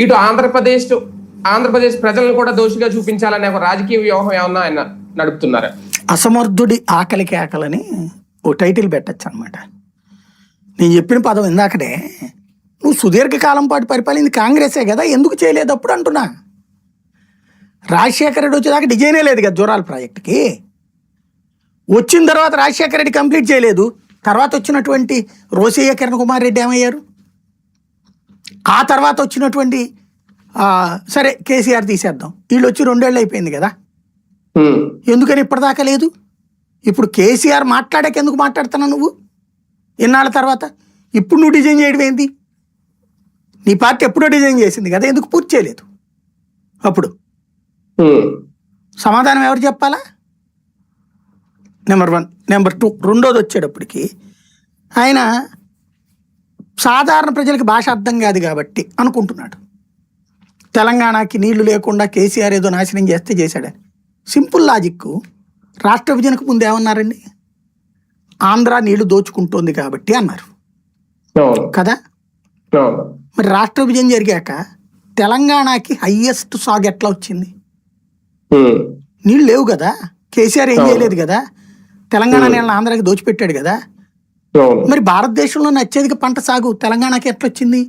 ఇటు ఆంధ్రప్రదేశ్ ప్రజలను కూడా దోషిగా చూపించాలనే ఒక రాజకీయ వ్యూహం ఏమన్నా ఆయన నడుపుతున్నారా? అసమర్థుడి ఆకలి కేకలని ఓ టైటిల్ పెట్టచ్చు అనమాట. నేను చెప్పిన పదం ఇందాకనే, నువ్వు సుదీర్ఘకాలం పాటు పరిపాలింది కాంగ్రెసే కదా, ఎందుకు చేయలేదు అప్పుడు అంటున్నా. రాజశేఖర రెడ్డి వచ్చేదాకా డిజైనే లేదు కదా జోరాల ప్రాజెక్టుకి. వచ్చిన తర్వాత రాజశేఖర రెడ్డి కంప్లీట్ చేయలేదు. తర్వాత వచ్చినటువంటి రోసయ్య కిరణ్ కుమార్ రెడ్డి ఏమయ్యారు? ఆ తర్వాత వచ్చినటువంటి సరే కేసీఆర్ తీసేద్దాం, వీళ్ళు వచ్చి 2 ఏళ్ళు అయిపోయింది కదా, ఎందుకని ఇప్పటిదాకా లేదు? ఇప్పుడు కేసీఆర్ మాట్లాడాక ఎందుకు మాట్లాడుతున్నావు నువ్వు ఇన్నాళ్ళ తర్వాత? ఇప్పుడు నువ్వు డిజైన్ చేయడం ఏంటి? నీ పార్టీ ఎప్పుడో డిజైన్ చేసింది కదా, ఎందుకు పూర్తి చేయలేదు? అప్పుడు సమాధానం ఎవరు చెప్పాలా? నెంబర్ 1. నెంబర్ 2, రెండోది వచ్చేటప్పటికి ఆయన సాధారణ ప్రజలకి భాష అర్థం కాదు కాబట్టి అనుకుంటున్నాడు తెలంగాణకి నీళ్లు లేకుండా కేసీఆర్ ఏదో నాశనం చేస్తే చేశాడని. Simple logic. రాష్ట్ర విభజనకు ముందు ఏమన్నారండి? ఆంధ్ర నీళ్లు దోచుకుంటోంది కాబట్టి అన్నారు కదా. మరి రాష్ట్ర విభజన జరిగాక తెలంగాణకి హైయెస్ట్ సాగు ఎట్లా వచ్చింది? నీళ్ళు లేవు కదా, కేసీఆర్ ఏం చేయలేదు కదా, తెలంగాణ నీళ్ళని ఆంధ్రాకి దోచిపెట్టాడు కదా. మరి భారతదేశంలో అత్యధిక పంట సాగు తెలంగాణకి ఎట్లొచ్చింది?